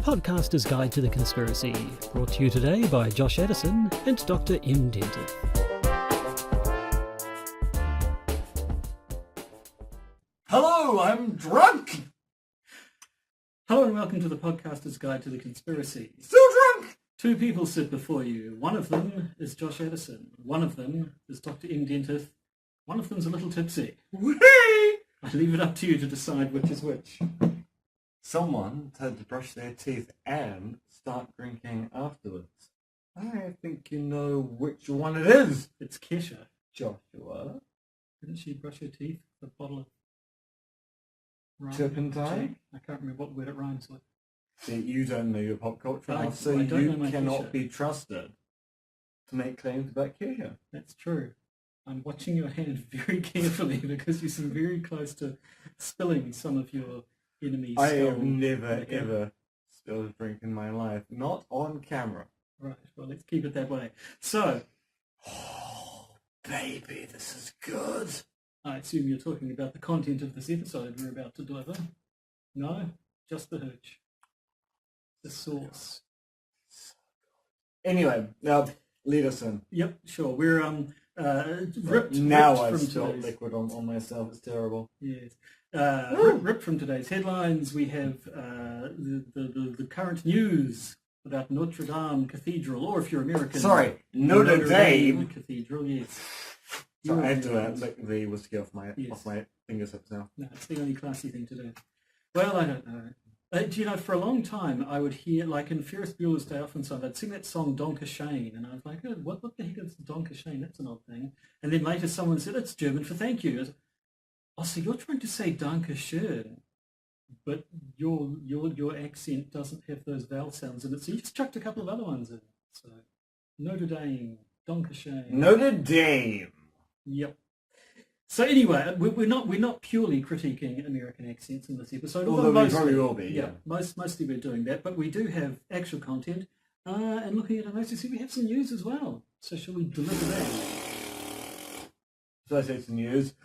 Podcaster's Guide to the Conspiracy, brought to you today by Josh Edison and Dr. M. Dentith. Hello, I'm drunk! Hello and welcome to the Podcaster's Guide to the Conspiracy. Still drunk! Two people sit before you. One of them is Josh Edison. One of them is Dr. M. Dentith. One of them's a little tipsy. Whee! I leave it up to you to decide which is which. Someone had to brush their teeth and start drinking afterwards. I think you know which one it is. It's Kesha. Joshua. Didn't she brush her teeth with a bottle of turpentine? I can't remember what word it rhymes with. See, you don't know your pop culture, so I don't you know my cannot Kesha. be trusted to make claims about Kesha. That's true. I'm watching your hand very carefully because you seem very close to spilling some of your enemy's I skull. have never, ever spilled a drink in my life. Not on camera. Right, well, let's keep it that way. So, Oh, baby, this is good. I assume you're talking about the content of this episode we're about to deliver. No? Just the hooch. The sauce. Anyway, now lead us in. Yep, sure. We're ripped I've from spilled today's... liquid on myself. It's terrible. Yes. Ripped from today's headlines, we have the current news about Notre Dame Cathedral, or if you're American... Sorry, Notre Dame Cathedral, yes. Sorry, I had to lick the whiskey off my fingertips now. No, it's the only classy thing to do. Well, I don't know. Do you know, for a long time, I would hear, like in Ferris Bueller's Day Off and so on, I'd sing that song Donker Shane, and I was like, oh, what the heck is Donker Shane? That's an odd thing. And then later someone said, it's German for thank you. I was, oh, so you're trying to say Danke schön, but your accent doesn't have those vowel sounds in it, so you just chucked a couple of other ones in. So, Notre Dame, Donker Shane. Notre Dame. Yep. So anyway, we're not purely critiquing American accents in this episode, Although we probably will be. Yeah. Mostly we're doing that, but we do have actual content. And looking at our notes, you see we have some news as well. So shall we deliver that? So I say some news.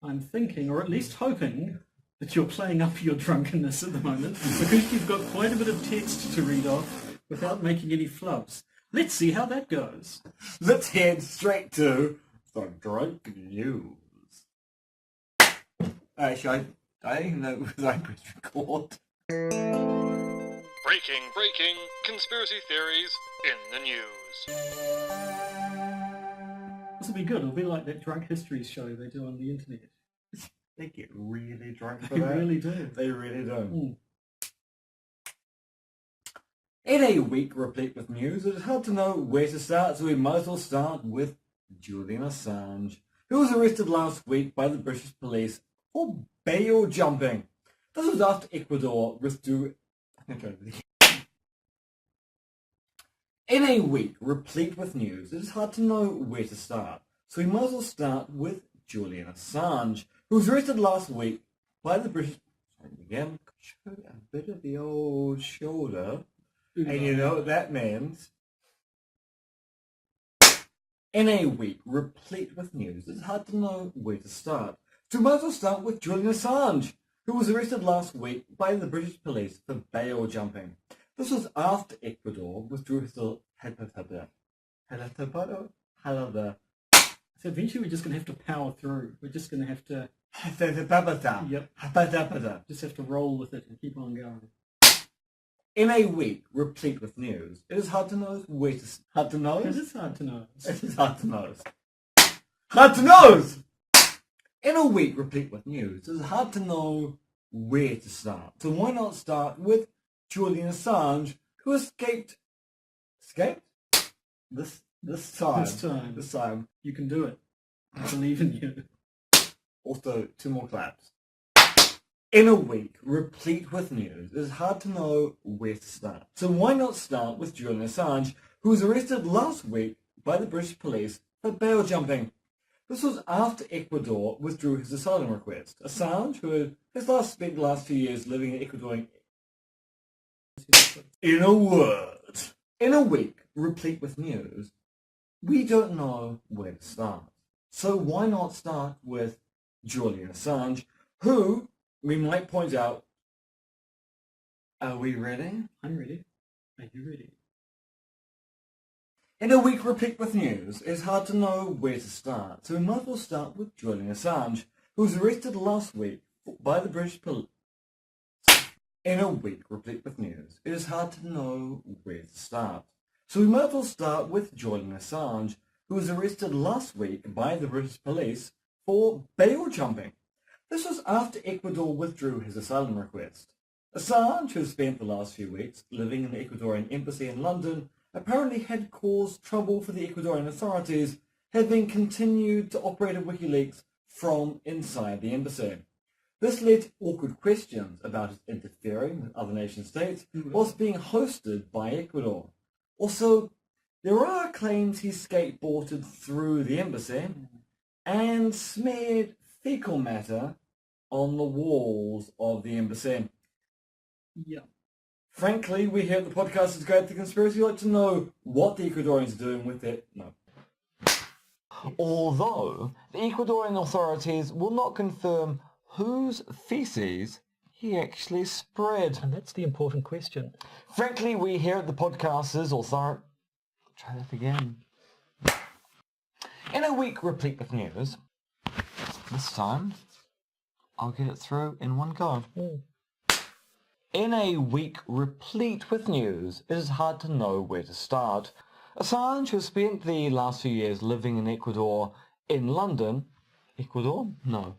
I'm thinking, or at least hoping, that you're playing up your drunkenness at the moment, because you've got quite a bit of text to read off without making any flubs. Let's see how that goes. Let's head straight to the drunk news. Actually, I didn't know it was I pressed record. Breaking conspiracy theories in the news. This will be good. It'll be like that drunk histories show they do on the internet. They get really drunk for They that. really do. They really do. Mm. In a week replete with news, it is hard to know where to start, so we might as well start with Julian Assange, who was arrested last week by the British police for bail jumping. This was after Ecuador withdrew... In a week replete with news, it is hard to know where to start, so we might as well start with Julian Assange, who was arrested last week by the British... Again, showed a bit of the old shoulder. And you know what that means. In a week replete with news, it's hard to know where to start. So we might as well start with Julian Assange, who was arrested last week by the British police for bail jumping. This was after Ecuador withdrew his... So eventually we're just going to have to power through. We're just going to have to... Yep. Just have to roll with it and keep on going. In a week replete with news, it is hard to know where to... Hard to know? It is hard to know. It is hard to know. Hard to know! In a week replete with news, it is hard to know where to start. So why not start with Julian Assange, who escaped... Escaped? This time. You can do it. I believe in you. Also, 2 more claps. In a week replete with news, it is hard to know where to start. So why not start with Julian Assange, who was arrested last week by the British police for bail jumping. This was after Ecuador withdrew his asylum request. Assange, who has spent the last few years living in Ecuador... In a word, in a week replete with news, we don't know where to start. So why not start with Julian Assange, who, we might point out, are we ready? I'm ready. Are you ready? In a week replete with news, it's hard to know where to start, so we might as well start with Julian Assange, who was arrested last week by the British police. In a week replete with news, it is hard to know where to start. So we might as well start with Julian Assange, who was arrested last week by the British police for bail jumping. This was after Ecuador withdrew his asylum request. Assange, who spent the last few weeks living in the Ecuadorian embassy in London, apparently had caused trouble for the Ecuadorian authorities, having continued to operate a WikiLeaks from inside the embassy. This led to awkward questions about his interfering with other nation states whilst being hosted by Ecuador. Also, there are claims he skateboarded through the embassy and smeared fecal matter on the walls of the embassy. Yeah. Frankly, we here at the Podcasters Guide to Conspiracy like to know what the Ecuadorians are doing with it. No. Although the Ecuadorian authorities will not confirm whose feces he actually spread. And that's the important question. Frankly, we here at the Podcasters authority... Try that again. In a week replete with news, this time I'll get it through in one go. In a week replete with news, it is hard to know where to start. Assange, who spent the last few years living in Ecuador, in London... Ecuador? No.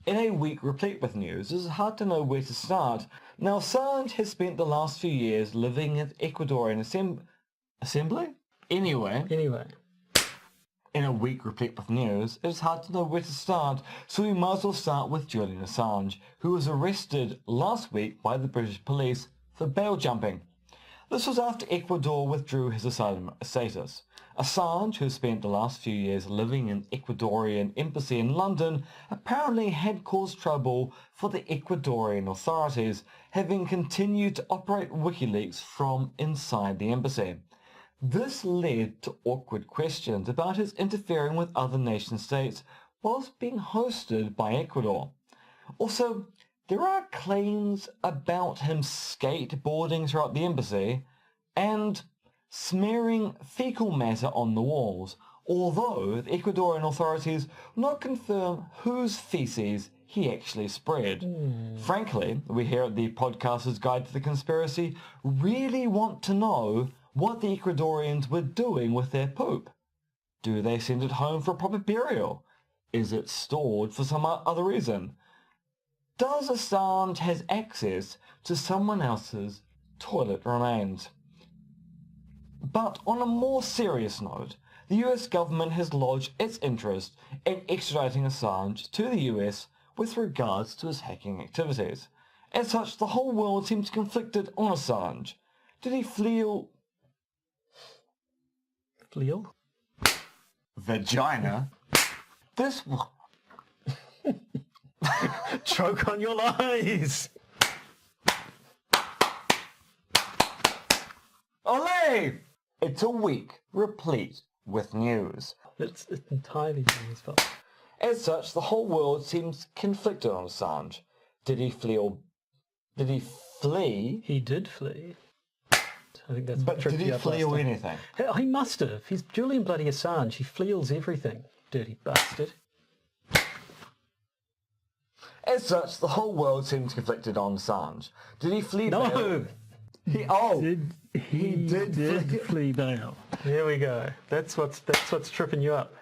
In a week replete with news, it is hard to know where to start. Now, Assange has spent the last few years living in Ecuadorian assembly? Anyway. In a week replete with news, it is hard to know where to start, so we might as well start with Julian Assange, who was arrested last week by the British police for bail jumping. This was after Ecuador withdrew his asylum status. Assange, who spent the last few years living in Ecuadorian embassy in London, apparently had caused trouble for the Ecuadorian authorities, having continued to operate WikiLeaks from inside the embassy. This led to awkward questions about his interfering with other nation states whilst being hosted by Ecuador. Also, there are claims about him skateboarding throughout the embassy and smearing fecal matter on the walls, although the Ecuadorian authorities will not confirm whose feces he actually spread. Frankly, we here at the Podcaster's Guide to the Conspiracy really want to know what the Ecuadorians were doing with their poop. Do they send it home for a proper burial? Is it stored for some other reason? Does Assange have access to someone else's toilet remains? But on a more serious note, the US government has lodged its interest in extraditing Assange to the US with regards to his hacking activities. As such, the whole world seems conflicted on Assange. Did he flee... Fleal? Vagina? This... Choke on your lies! Olé! It's a week replete with news. It's entirely his fault. As such, the whole world seems conflicted on Assange. Did he flee or... Did he flee? He did flee. I think that's But what tripped did he you up flee last or time. anything? He must have. He's Julian bloody Assange. He fleals everything. Dirty bastard. As such, the whole world seems conflicted on Assange. Did he flee No! bail? He did flee bail. There we go. That's what's tripping you up.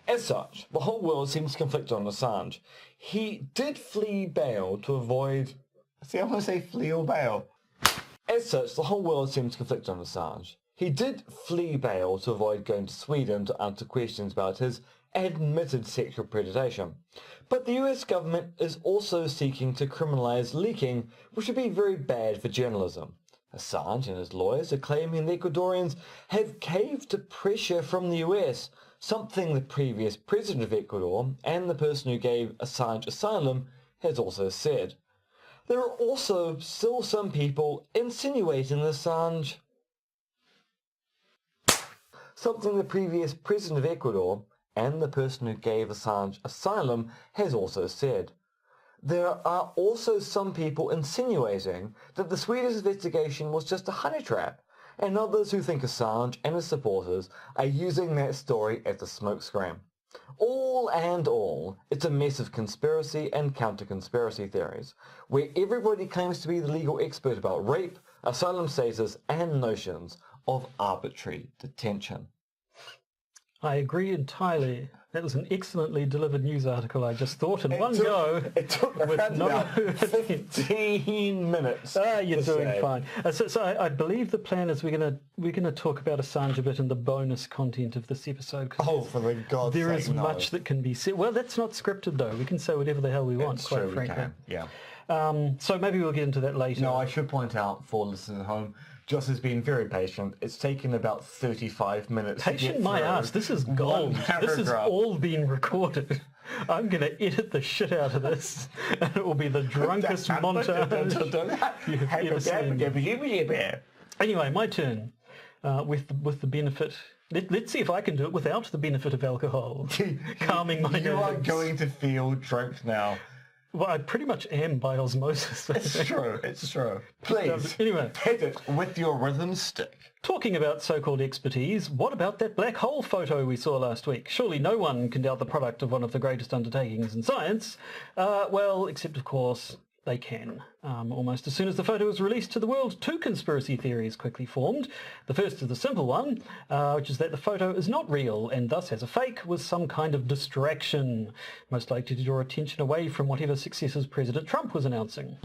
As such, the whole world seems conflicted on Assange. He did flee bail to avoid... See, I want to say flee or bail. As such, the whole world seems conflicted on Assange. He did flee bail to avoid going to Sweden to answer questions about his admitted sexual predation. But the US government is also seeking to criminalise leaking, which would be very bad for journalism. Assange and his lawyers are claiming the Ecuadorians have caved to pressure from the US, something the previous president of Ecuador and the person who gave Assange asylum has also said. There are also still some people insinuating that Assange something the previous president of Ecuador and the person who gave Assange asylum has also said. There are also some people insinuating that the Swedish investigation was just a honey trap, and others who think Assange and his supporters are using that story as a smokescreen. All and all, it's a mess of conspiracy and counter-conspiracy theories, where everybody claims to be the legal expert about rape, asylum status, and notions of arbitrary detention. I agree entirely. That was an excellently delivered news article, I just thought, in one go. It took around about 15 minutes. You're doing fine. So I believe the plan is we're gonna talk about Assange a bit in the bonus content of this episode. Oh, for the God's sake, there is much that can be said. Well, that's not scripted, though. We can say whatever the hell we want, quite frankly. We can. Yeah. So maybe we'll get into that later. No, I should point out for listeners at home, Joss has been very patient. It's taken about 35 minutes to get my through ass. This is gold. This has all been recorded. I'm going to edit the shit out of this, and it will be the drunkest montage you've ever seen. Anyway, my turn. With the benefit... Let's see if I can do it without the benefit of alcohol. Calming my nerves. You are going to feel drunk now. Well, I pretty much am by osmosis. It's true, it's true. Please, anyway, hit it with your rhythm stick. Talking about so-called expertise, what about that black hole photo we saw last week? Surely no one can doubt the product of one of the greatest undertakings in science. Well, except of course they can. Almost as soon as the photo was released to the world, two conspiracy theories quickly formed. The first is the simple one, which is that the photo is not real and thus as a fake was some kind of distraction, most likely to draw attention away from whatever successes President Trump was announcing.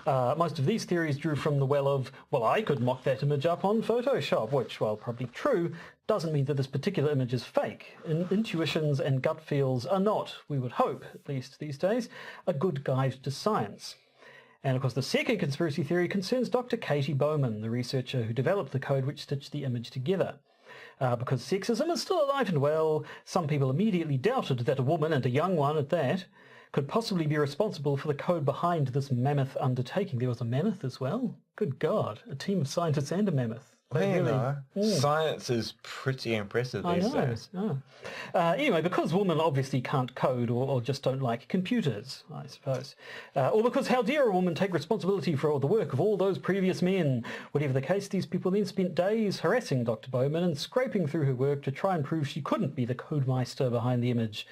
Most of these theories drew from the well of, well, I could mock that image up on Photoshop, which, while probably true, doesn't mean that this particular image is fake. Intuitions and gut feels are not, we would hope, at least these days, a good guide to science. And of course the second conspiracy theory concerns Dr. Katie Bowman, the researcher who developed the code which stitched the image together. Because sexism is still alive and well, some people immediately doubted that a woman, and a young one at that, could possibly be responsible for the code behind this mammoth undertaking. There was a mammoth as well? Good God, a team of scientists and a mammoth. Science is pretty impressive these days. Anyway, because women obviously can't code or just don't like computers, I suppose. Or because how dare a woman take responsibility for all the work of all those previous men? Whatever the case, these people then spent days harassing Dr. Bowman and scraping through her work to try and prove she couldn't be the codemeister behind the image.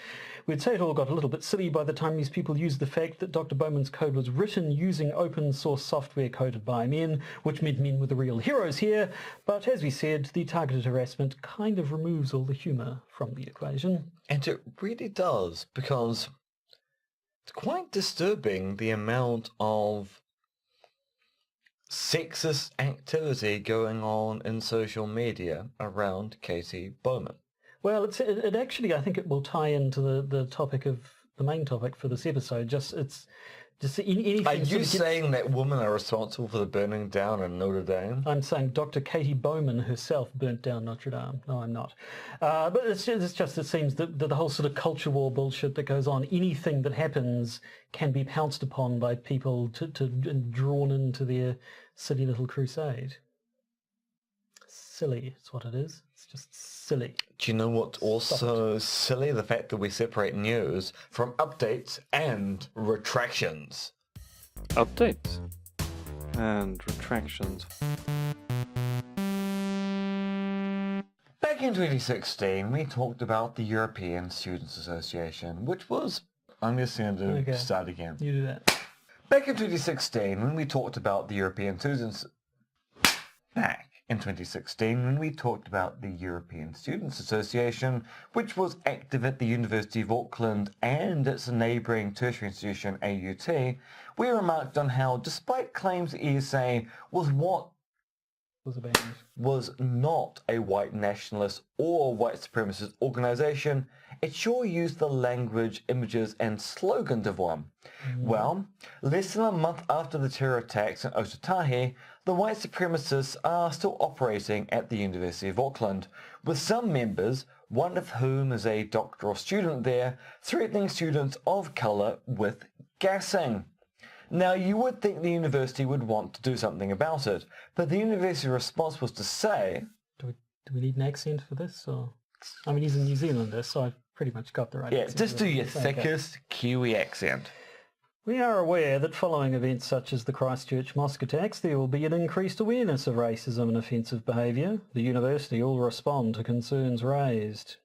We'd say it all got a little bit silly by the time these people used the fact that Dr. Bowman's code was written using open source software coded by men, which meant men were the real heroes here. But as we said, the targeted harassment kind of removes all the humour from the equation. And it really does, because it's quite disturbing the amount of sexist activity going on in social media around Katie Bowman. Well, it actually, I think it will tie into the topic of the main topic for this episode. Anything. Are you saying that women are responsible for the burning down in Notre Dame? I'm saying Dr. Katie Bowman herself burnt down Notre Dame. No, I'm not. But it seems that the whole sort of culture war bullshit that goes on, anything that happens can be pounced upon by people and drawn into their silly little crusade. Silly is what it is. It's just silly. Do you know what's also silly? The fact that we separate news from updates and retractions. Updates and retractions. Back in 2016, we talked about the European Students' Association, which was... I'm just going to start again. You do that. Back in 2016, when we talked about the European Students... In 2016, when we talked about the European Students' Association, which was active at the University of Auckland and its neighbouring tertiary institution, AUT, we remarked on how, despite claims that ESA was not a white nationalist or white supremacist organisation, it sure used the language, images and slogans of one. Well, less than a month after the terror attacks in Otautahi, the white supremacists are still operating at the University of Auckland, with some members, one of whom is a doctoral student there, threatening students of colour with gassing. Now, you would think the university would want to do something about it, but the university response was to say... Do we need an accent for this? Or I mean, he's a New Zealander, so I've pretty much got the right Yeah, accent. just do your Okay. thickest Kiwi accent. We are aware that following events such as the Christchurch mosque attacks, there will be an increased awareness of racism and offensive behaviour. The university will respond to concerns raised.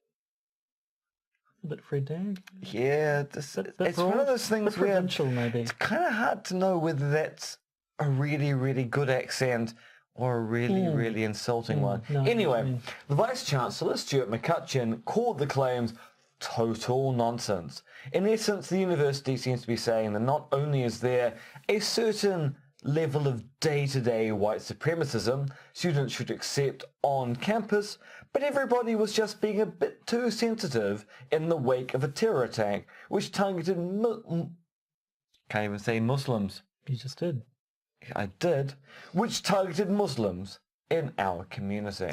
A bit Fred Dagg? Yeah, Bit it's one broad, of those things bit where provincial, maybe. it's kind of hard to know whether that's a really, really good accent or a really, really insulting one. No, Anyway, I mean- the Vice-Chancellor, Stuart McCutcheon, called the claims total nonsense. In essence, the university seems to be saying that not only is there a certain level of day-to-day white supremacism students should accept on campus, but everybody was just being a bit too sensitive in the wake of a terror attack which targeted can't even say Muslims. You just did. I did. Which targeted Muslims in our community.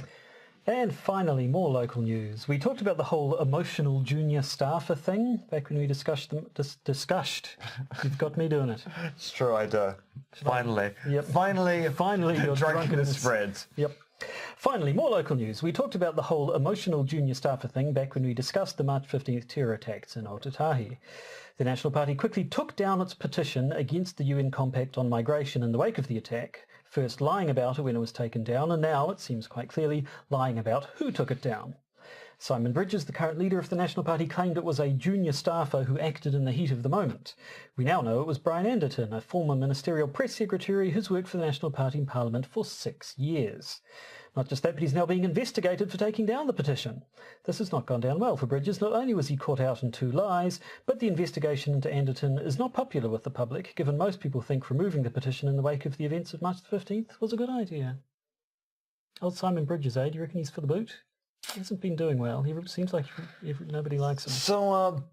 And finally, more local news. We talked about the whole emotional junior staffer thing back when we discussed. You've got me doing it. It's true, I do. Finally. Yep. Finally, your drunkenness spreads. Yep. Finally, more local news. We talked about the whole emotional junior staffer thing back when we discussed the March 15th terror attacks in Otatahi. The National Party quickly took down its petition against the UN Compact on Migration in the wake of the attack, first lying about it when it was taken down, and now, it seems quite clearly, lying about who took it down. Simon Bridges, the current leader of the National Party, claimed it was a junior staffer who acted in the heat of the moment. We now know it was Brian Anderton, a former ministerial press secretary who's worked for the National Party in Parliament for 6 years. Not just that, but he's now being investigated for taking down the petition. This has not gone down well for Bridges. Not only was he caught out in 2 lies, but the investigation into Anderton is not popular with the public, given most people think removing the petition in the wake of the events of March the 15th was a good idea. Old Simon Bridges, do you reckon he's for the boot? He hasn't been doing well. He seems like nobody likes him. So,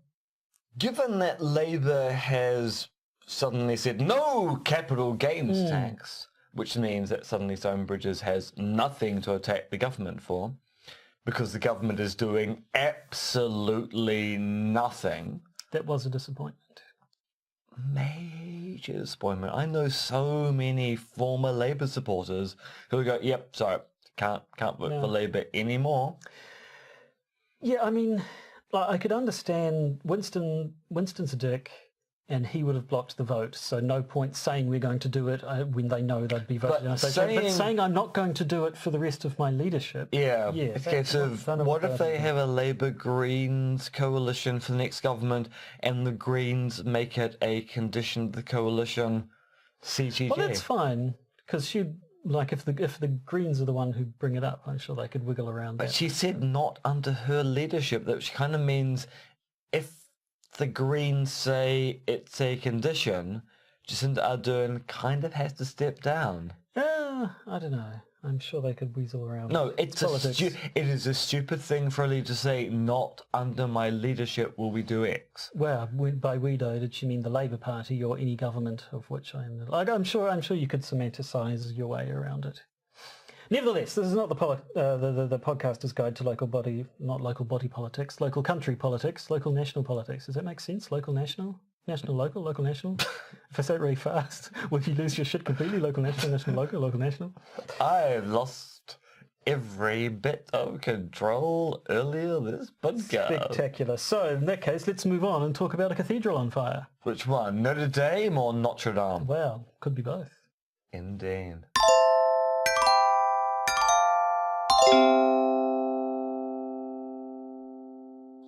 given that Labour has suddenly said no capital gains tax, which means that suddenly Simon Bridges has nothing to attack the government for, because the government is doing absolutely nothing. That was a disappointment. Major disappointment. I know so many former Labour supporters who go, yep, sorry, can't vote for Labour anymore. Yeah, I mean, like, I could understand Winston's a dick, and he would have blocked the vote, so no point saying we're going to do it when they know they'd be voted But in. But saying I'm not going to do it for the rest of my leadership. Yeah, it's a case of what if they have a Labour Greens coalition for the next government and the Greens make it a condition of the coalition CGG? Well, that's fine, because if the Greens are the one who bring it up, I'm sure they could wiggle around But that. she said not under her leadership, which kind of means if the Greens say it's a condition, Jacinda Ardern kind of has to step down. I don't know. I'm sure they could weasel around. No, it is a stupid thing for a leader to say, not under my leadership will we do X. Well, by we though, did she mean the Labour Party or any government of which I am? I'm sure you could semanticise your way around it. Nevertheless, this is not the podcaster's guide to local country politics, local national politics. Does that make sense? Local, national? National, local, national? If I say it really fast, will you lose your shit completely? Local, national, local, national? I lost every bit of control earlier this podcast. Spectacular. So, in that case, let's move on and talk about a cathedral on fire. Which one, Notre Dame or Notre Dame? Well, could be both. Indeed.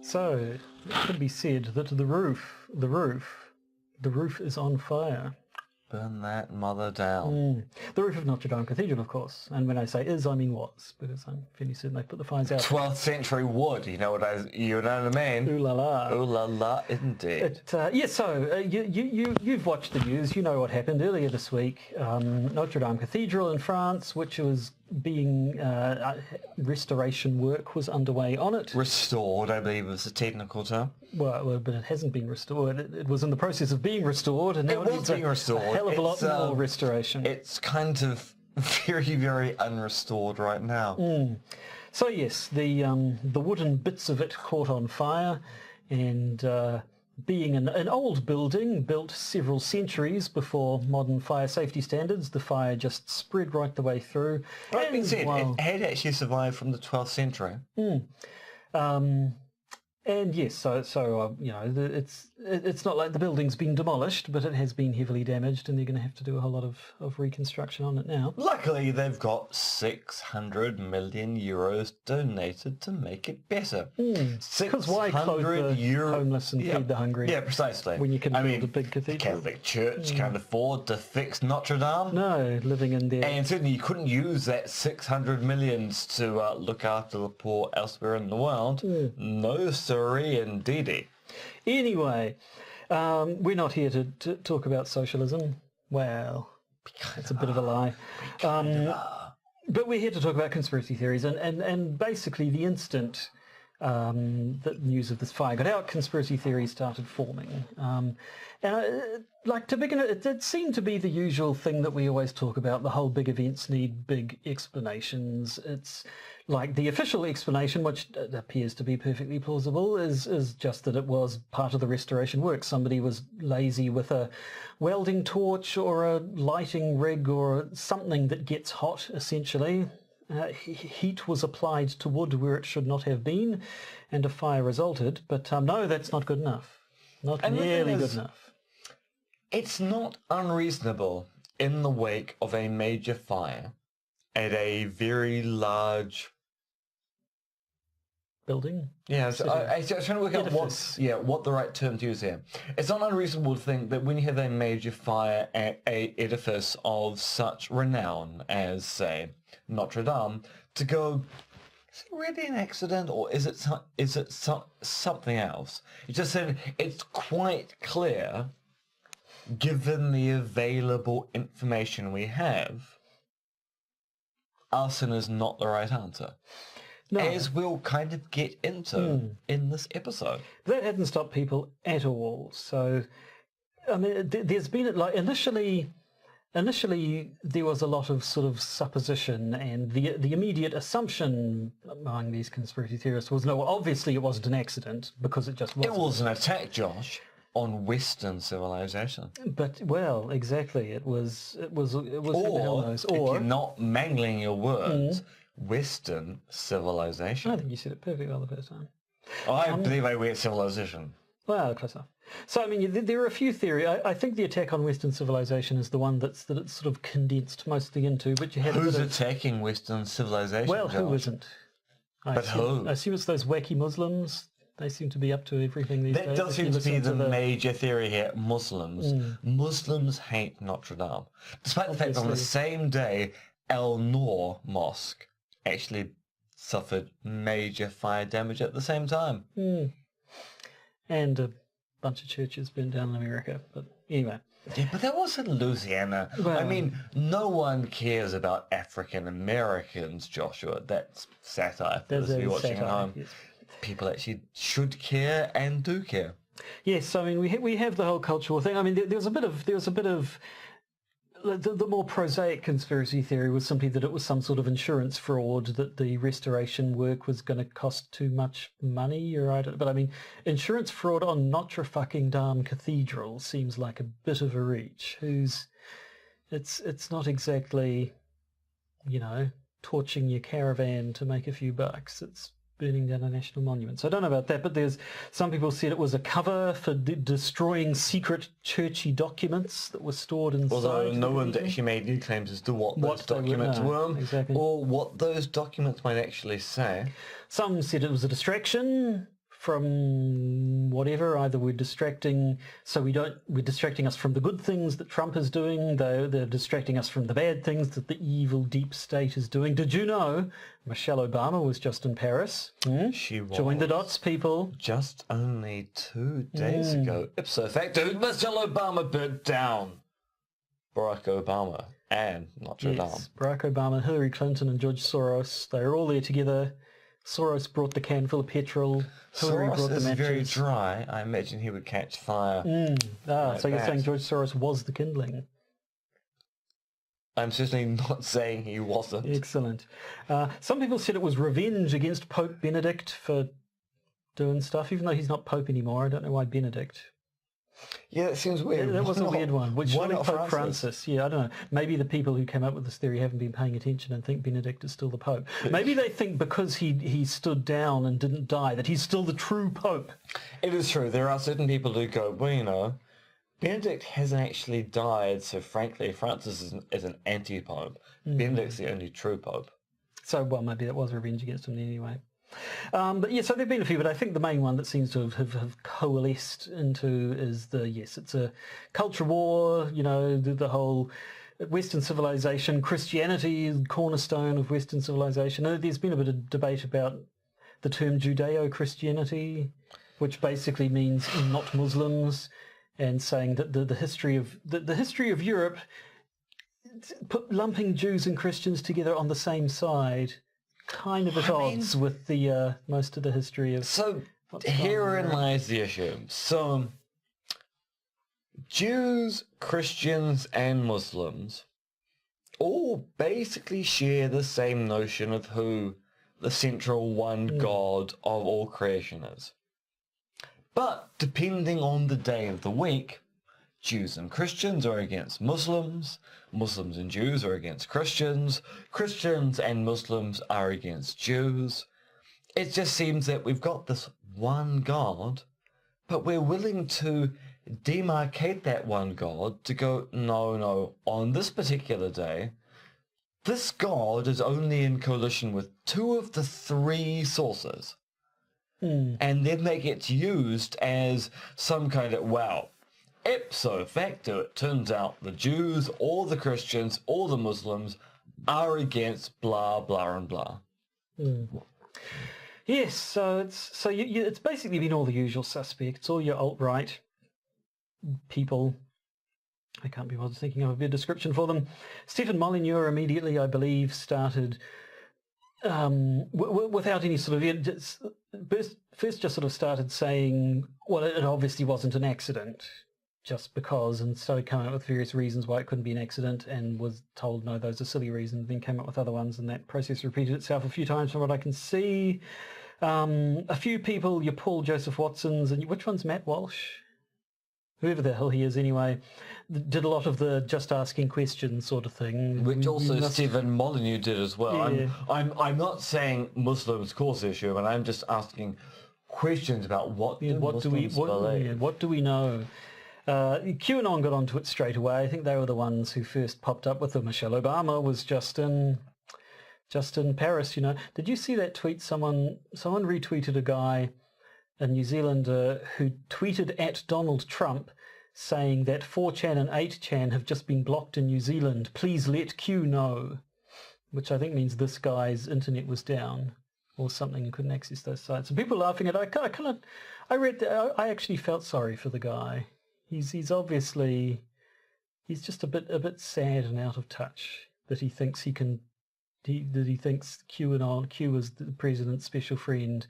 So, it could be said that the roof is on fire. Burn that mother down. The roof of Notre Dame Cathedral, of course. And when I say is, I mean was, because I'm fairly certain they put the fires out. 12th century wood, you know what I mean? Ooh la la. Ooh la la, indeed. You've watched the news. You know what happened earlier this week. Notre Dame Cathedral in France, which was being restoration work was underway on it. Restored, I believe, is the technical term. Well, but it hasn't been restored. It was in the process of being restored, and now it needs being restored. a hell of a lot more restoration. It's kind of very, very unrestored right now. So yes, the wooden bits of it caught on fire, and being an old building built several centuries before modern fire safety standards, the fire just spread right the way through. Right, being said, while- it had actually survived from the 12th century. And yes, so it's not like the building's been demolished, but it has been heavily damaged, and they're going to have to do a whole lot of reconstruction on it now. Luckily, they've got 600 million euros donated to make it better. Because why clothe the homeless and feed the hungry? Yeah, precisely. When you can build a big cathedral. The Catholic Church can't afford to fix Notre Dame. No, living in there. And certainly you couldn't use that 600 millions to look after the poor elsewhere in the world. No, sirree, indeedy. Anyway, we're not here to talk about socialism. Well, it's a bit of a lie. But we're here to talk about conspiracy theories, and basically the instant that news of this fire got out, conspiracy theories started forming. To begin, it did seem to be the usual thing that we always talk about. The whole big events need big explanations. It's like the official explanation, which appears to be perfectly plausible, is just that it was part of the restoration work. Somebody was lazy with a welding torch or a lighting rig or something that gets hot, essentially. Heat was applied to wood where it should not have been, and a fire resulted. But no, that's not good enough. Not nearly good enough. It's not unreasonable in the wake of a major fire at a very large building. Yeah, so I was trying to work out what the right term to use here. It's not unreasonable to think that when you have a major fire at a edifice of such renown as, say, Notre Dame, to go, is it really an accident or is it something else? You just said it's quite clear, given the available information we have, arson is not the right answer. No. As we'll kind of get into in this episode. That hadn't stopped people at all. So, I mean, there's been, like, initially there was a lot of sort of supposition, and the immediate assumption among these conspiracy theorists was, no, well, obviously it wasn't an accident, because it just wasn't. It was an attack, Josh, on Western civilization. But, well, exactly, it was who the hell knows. If you're not mangling your words, Western civilization. I think you said it perfectly well the first time. I believe I wear civilization. Well, close enough. So, I mean, there are a few theories. I think the attack on Western civilization is the one that it's sort of condensed mostly into. But you had who's attacking Western civilization? Well, Josh? who isn't? Who? I assume it's those wacky Muslims. They seem to be up to everything these days. That does seem to be the major theory here. Muslims. Muslims hate Notre Dame, despite the fact that on the same day, Al Noor Mosque actually suffered major fire damage at the same time. And a bunch of churches burned down in America. But anyway. Yeah, but that was in Louisiana. Well, I mean, no one cares about African Americans, Joshua. That's satire for those of you watching at home. Yes. People actually should care and do care. Yes, I mean, we have the whole cultural thing. I mean, there was a bit of the more prosaic conspiracy theory was simply that it was some sort of insurance fraud, that the restoration work was going to cost too much money, but I mean, insurance fraud on Notre fucking Dame Cathedral seems like a bit of a reach. It's not exactly, torching your caravan to make a few bucks. It's burning down a national monument. So I don't know about that, but some people said it was a cover for destroying secret churchy documents that were stored inside. Although no one actually made new claims as to what those documents were, or what those documents might actually say. Some said it was a distraction from whatever. Either we're distracting us from the good things that Trump is doing, they're distracting us from the bad things that the evil deep state is doing. Did you know Michelle Obama was just in Paris? She was. Join the dots, people. Just only 2 days ago. Ipso facto, Michelle Obama burnt down Barack Obama and Notre Dame. Barack Obama, Hillary Clinton and George Soros, they were all there together. Soros brought the can full of petrol. Hillary brought the matches. Soros is very dry. I imagine he would catch fire. So you're saying George Soros was the kindling? I'm certainly not saying he wasn't. Excellent. Some people said it was revenge against Pope Benedict for doing stuff, even though he's not Pope anymore. I don't know why Benedict. Yeah, that seems weird. That was a Why weird not- one. Which why surely not Pope Francis? Yeah, I don't know. Maybe the people who came up with this theory haven't been paying attention and think Benedict is still the Pope. Maybe they think because he stood down and didn't die that he's still the true Pope. It is true. There are certain people who go, well, you know, Benedict hasn't actually died, so frankly, Francis is an anti-pope. Benedict's the only true pope. So, well, maybe that was revenge against him anyway. But yeah, so there have been a few, but I think the main one that seems to have coalesced into is it's a culture war, you know, the whole Western civilization, Christianity is the cornerstone of Western civilization. There's been a bit of debate about the term Judeo-Christianity, which basically means not Muslims, and saying that the history of Europe, lumping Jews and Christians together on the same side, kind of at odds with the most of the history of. So what's gone herein on. lies the issue. So Jews, Christians, and Muslims all basically share the same notion of who the central one God of all creation is. But depending on the day of the week, Jews and Christians are against Muslims, Muslims and Jews are against Christians, Christians and Muslims are against Jews. It just seems that we've got this one God, but we're willing to demarcate that one God to go, no, on this particular day, this God is only in coalition with two of the three sources. And then they get used as some kind of, well, ipso facto, it turns out the Jews or the Christians or the Muslims are against blah, blah, and blah. Yes, so it's basically been all the usual suspects, all your alt-right people. I can't be bothered thinking of a good description for them. Stephen Molyneux immediately, I believe, started without any sort of... First just sort of started saying, well, it obviously wasn't an accident, just because, and started coming up with various reasons why it couldn't be an accident, and was told, no, those are silly reasons, then came up with other ones, and that process repeated itself a few times from what I can see. A few people, your Paul Joseph Watsons, and which one's Matt Walsh? Whoever the hell he is anyway, did a lot of the just asking questions sort of thing. Which also Stephen Molyneux did as well. Yeah. I'm not saying Muslims cause the issue, but I'm just asking questions about what do Muslims believe. What do we know? QAnon got onto it straight away. I think they were the ones who first popped up with it. Michelle Obama was just in Paris, you know. Did you see that tweet? Someone retweeted a guy in New Zealand who tweeted at Donald Trump saying that 4chan and 8chan have just been blocked in New Zealand. Please let Q know. Which I think means this guy's internet was down or something and couldn't access those sites. And people laughing at it. I actually felt sorry for the guy. He's obviously, he's just a bit sad and out of touch that he thinks he thinks Q is the president's special friend,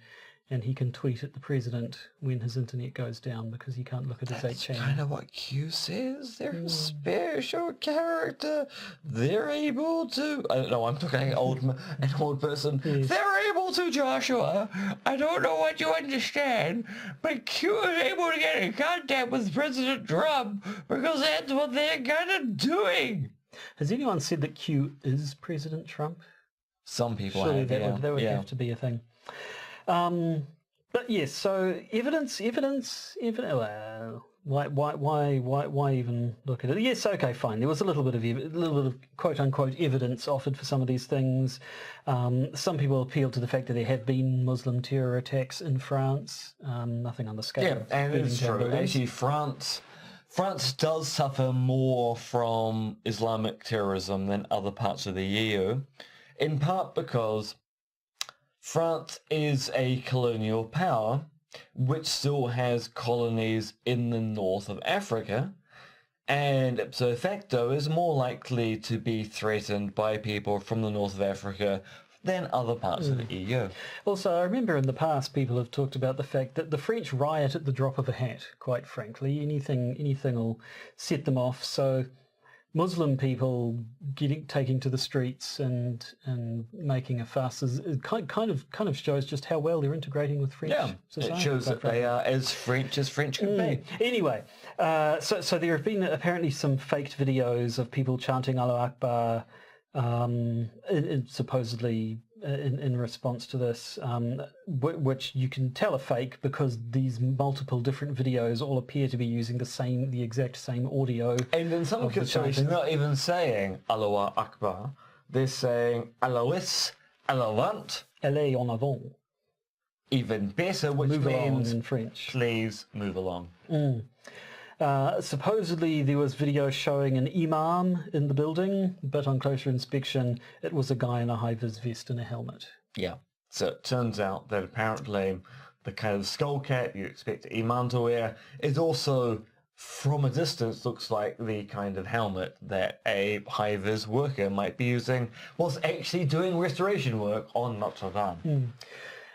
and he can tweet at the president when his internet goes down because he can't look at his 8chan. That's kind of what Q says. They're a special character. They're able to... I don't know, I'm talking an old person. Yes. They're able to, Joshua. I don't know what you understand, but Q is able to get in contact with President Trump because that's what they're kind of doing. Has anyone said that Q is President Trump? Some people Surely have, that would have to be a thing. But yes, so evidence. Well, why even look at it? Yes, okay, fine. There was a little bit of quote unquote evidence offered for some of these things. Some people appealed to the fact that there have been Muslim terror attacks in France. Nothing on the scale. Yeah, of and it's Birmingham true. buildings. Actually, France does suffer more from Islamic terrorism than other parts of the EU, in part because France is a colonial power which still has colonies in the north of Africa, and ipso facto is more likely to be threatened by people from the north of Africa than other parts of the EU. Also, I remember in the past people have talked about the fact that the French riot at the drop of a hat, quite frankly. Anything will set them off. So Muslim people taking to the streets and making a fuss is kind of shows just how well they're integrating with French society. It shows that they are as French can be. Anyway, so there have been apparently some faked videos of people chanting Allahu Akbar, supposedly in response to this, which you can tell are fake because these multiple different videos all appear to be using the exact same audio. And in some cases, they're not even saying Allahu Akbar. They're saying Allahus, Allahant. Allez en avant. Even better, which Move along means in French. Please move along. Supposedly there was video showing an imam in the building, but on closer inspection it was a guy in a high-vis vest and a helmet. Yeah. So it turns out that apparently the kind of skull cap you expect an imam to wear is also, from a distance, looks like the kind of helmet that a high-vis worker might be using whilst actually doing restoration work on Notre Dame.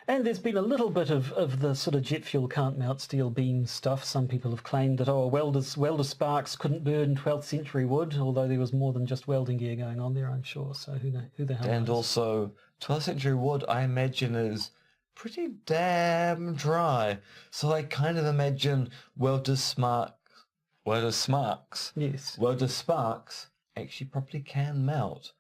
And there's been a little bit of the sort of jet fuel can't melt steel beam stuff. Some people have claimed that, welder sparks couldn't burn 12th century wood, although there was more than just welding gear going on there, I'm sure. So who the hell And knows? also, 12th century wood, I imagine, is pretty damn dry. So I kind of imagine welder sparks actually probably can melt.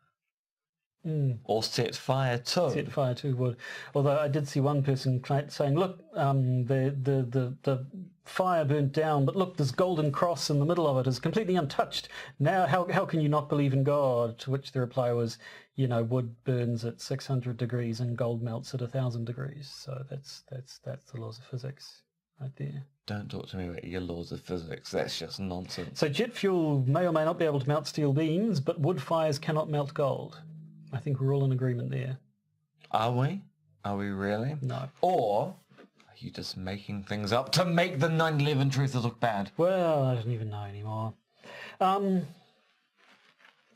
Or set fire to. Set fire to wood. Although I did see one person saying, look, the fire burnt down, but look, this golden cross in the middle of it is completely untouched. Now, how can you not believe in God? To which the reply was, wood burns at 600 degrees and gold melts at 1,000 degrees. So that's the laws of physics right there. Don't talk to me about your laws of physics. That's just nonsense. So jet fuel may or may not be able to melt steel beams, but wood fires cannot melt gold. I think we're all in agreement there. Are we? Are we really? No. Or are you just making things up to make the 9/11 truthers look bad? Well, I don't even know anymore. So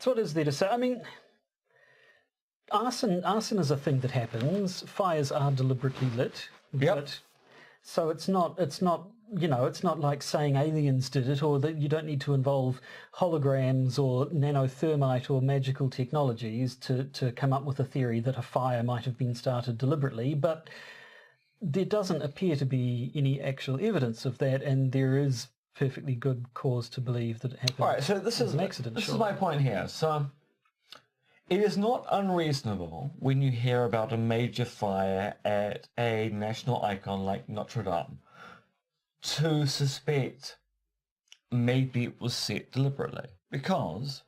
what is there to say? I mean, arson is a thing that happens. Fires are deliberately lit. Yep. But, so it's not like saying aliens did it, or that you don't need to involve holograms or nanothermite or magical technologies to come up with a theory that a fire might have been started deliberately, but there doesn't appear to be any actual evidence of that, and there is perfectly good cause to believe that it happened. All right, so this is an accident. This is my point here. So it is not unreasonable when you hear about a major fire at a national icon like Notre Dame to suspect maybe it was set deliberately, because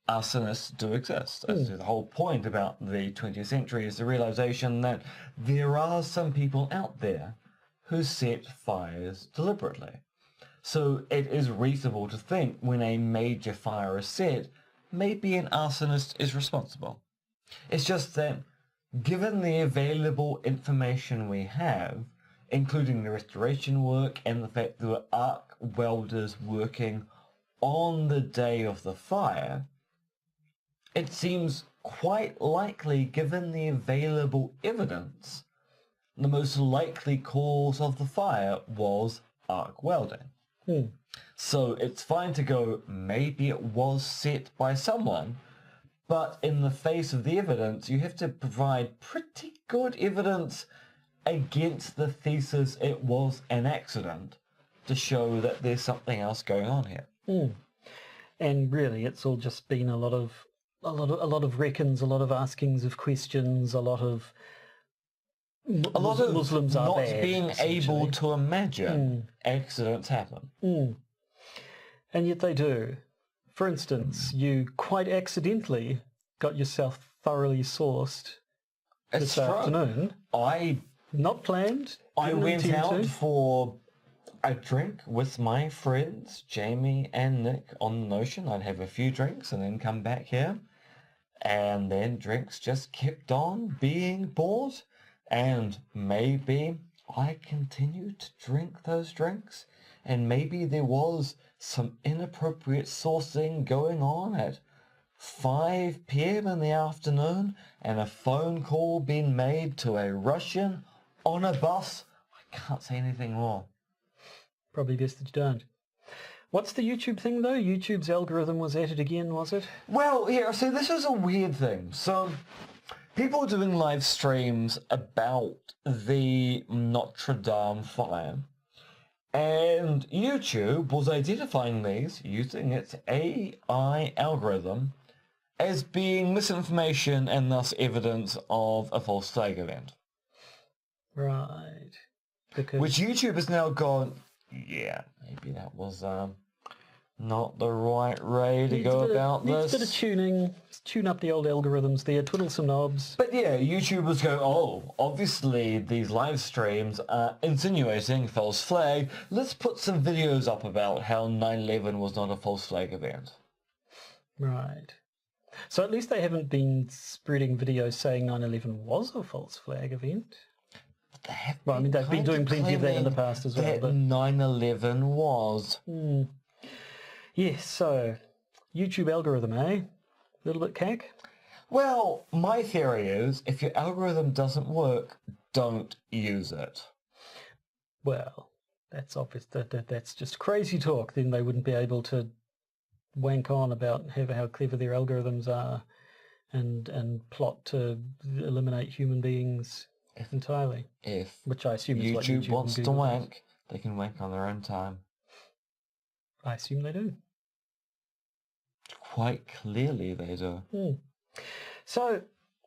arsonists do exist. As the whole point about the 20th century is the realization that there are some people out there who set fires deliberately. So it is reasonable to think when a major fire is set, maybe an arsonist is responsible. It's just that given the available information we have, including the restoration work and the fact there were arc welders working on the day of the fire, it seems quite likely, given the available evidence, the most likely cause of the fire was arc welding. So it's fine to go, maybe it was set by someone, but in the face of the evidence, you have to provide pretty good evidence against the thesis it was an accident to show that there's something else going on here. And really, it's all just been a lot of reckons, a lot of askings of questions, a lot of Muslims are not bad, being able to imagine accidents happen. And yet they do. For instance, you quite accidentally got yourself thoroughly sourced It's this true. afternoon. Not planned. I didn't went intend out to. for a drink with my friends, Jamie and Nick, on the notion I'd have a few drinks and then come back here. And then drinks just kept on being bought. And maybe I continued to drink those drinks. And maybe there was some inappropriate sourcing going on at 5 p.m. in the afternoon, and a phone call being made to a Russian on a bus. I can't say anything more. Probably best that you don't. What's the YouTube thing, though? YouTube's algorithm was at it again, was it? Well, yeah, so this is a weird thing. So people are doing live streams about the Notre Dame fire. And YouTube was identifying these using its AI algorithm as being misinformation and thus evidence of a false flag event. Right. Because Which YouTube has now gone, yeah, maybe that was not the right way to go about needs this. a bit of tuning. Tune up the old algorithms there, twiddle some knobs. But yeah, YouTubers go, oh, obviously these live streams are insinuating false flag. Let's put some videos up about how 9/11 was not a false flag event. Right. So at least they haven't been spreading videos saying 9/11 was a false flag event. Well, I mean, they've been doing plenty of that in the past as well. That But 9/11 was. yes, so YouTube algorithm, eh? A little bit cack? Well, my theory is, if your algorithm doesn't work, don't use it. Well, that's obvious. That's just crazy talk. Then they wouldn't be able to wank on about how clever their algorithms are and plot to eliminate human beings entirely. If Which I assume is what YouTube YouTube wants and to Google does. wank, they can wank on their own time. I assume they do. Quite clearly they do. So,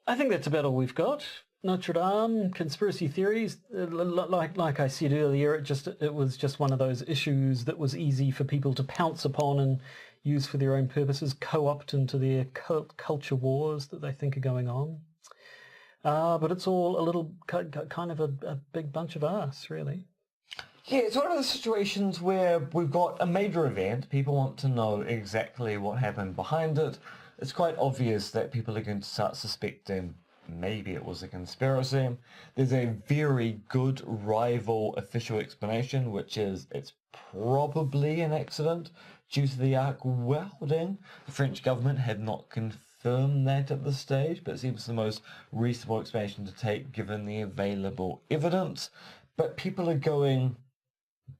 I think that's about all we've got. Notre Dame, conspiracy theories, like I said earlier, it was just one of those issues that was easy for people to pounce upon and use for their own purposes, co-opt into their culture wars that they think are going on. But it's all a little kind of a big bunch of arse, really. Yeah, it's one of those situations where we've got a major event, people want to know exactly what happened behind it. It's quite obvious that people are going to start suspecting maybe it was a conspiracy. There's a very good rival official explanation, which is it's probably an accident due to the arc welding. The French government had not confirmed that at this stage, but it seems the most reasonable explanation to take given the available evidence. But people are going,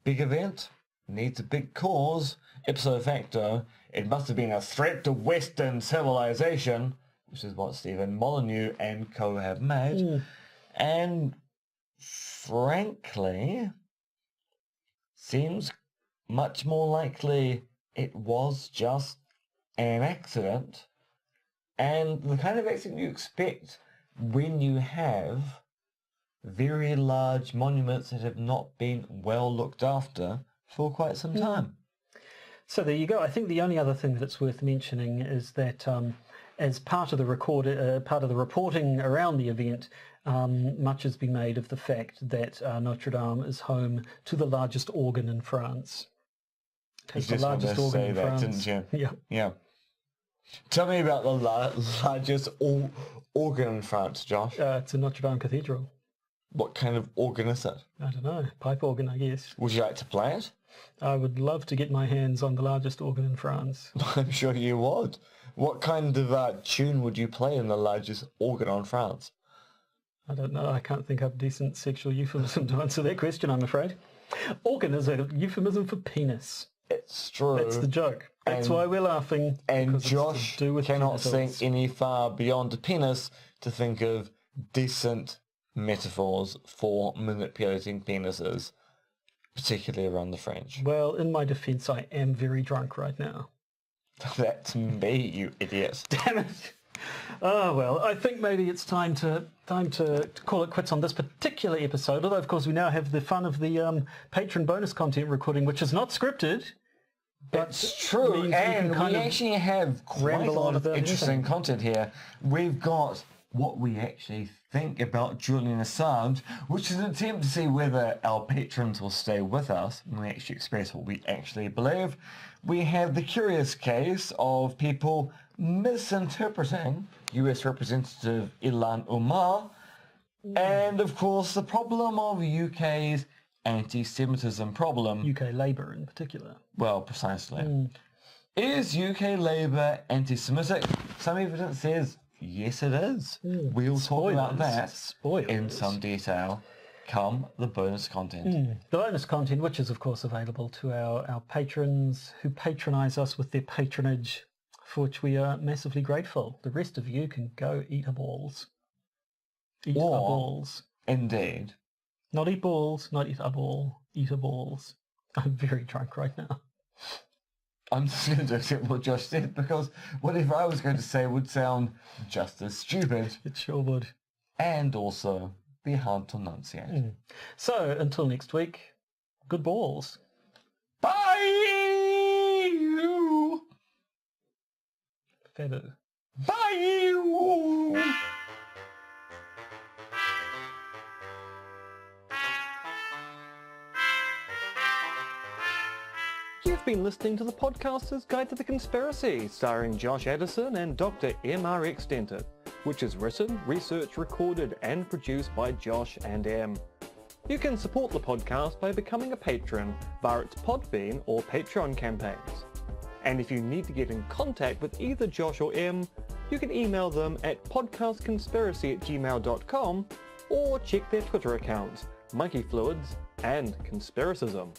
big event, needs a big cause, ipso facto, it must have been a threat to Western civilization, which is what Stephen Molyneux and co have made. And frankly, seems much more likely it was just an accident, and the kind of accident you expect when you have very large monuments that have not been well looked after for quite some time. So there you go. I think the only other thing that's worth mentioning is that as part of the reporting around the event, much has been made of the fact that Notre Dame is home to the largest organ in France. It's the largest organ in France. Didn't you? Yeah. Yeah. Tell me about the largest organ in France, Josh. It's a Notre Dame cathedral. What kind of organ is it? I don't know. Pipe organ, I guess. Would you like to play it? I would love to get my hands on the largest organ in France. I'm sure you would. What kind of tune would you play in the largest organ in France? I don't know. I can't think up decent sexual euphemism to answer that question, I'm afraid. Organ is a euphemism for penis. It's true. That's the joke. That's why we're laughing. And because it's Josh to do with cannot genitals. think any far beyond a penis to think of decent metaphors for manipulating penises, particularly around the French. Well, in my defence, I am very drunk right now. That's me, you idiot. Damn it! Oh well, I think maybe it's time to call it quits on this particular episode. Although, of course, we now have the fun of the patron bonus content recording, which is not scripted. That's true, and we actually have quite a lot of interesting content here. We've got what we actually think about Julian Assange, which is an attempt to see whether our patrons will stay with us and we actually express what we actually believe. We have the curious case of people misinterpreting US Representative Ilhan Omar, and of course the problem of UK's anti-Semitism problem. UK Labour in particular. Well, precisely. Is UK Labour anti-Semitic? Some evidence says yes it is. We'll talk about that in some detail come the bonus content. The bonus content, which is of course available to our patrons who patronise us with their patronage, for which we are massively grateful. The rest of you can go eat a balls. Eat a balls. Indeed. Not eat balls, not eat a ball. Eat a balls. I'm very drunk right now. I'm just going to accept what Josh said, because whatever I was going to say would sound just as stupid. It sure would. And also be hard to enunciate. So, until next week, good balls. Bye! Fabu. Bye! You've been listening to the Podcaster's Guide to the Conspiracy, starring Josh Addison and Dr. MRX Dentith, which is written, researched, recorded and produced by Josh and M. You can support the podcast by becoming a patron via its Podbean or Patreon campaigns. And if you need to get in contact with either Josh or M, you can email them at podcastconspiracy@gmail.com or check their Twitter accounts, Monkey Fluids and Conspiracism.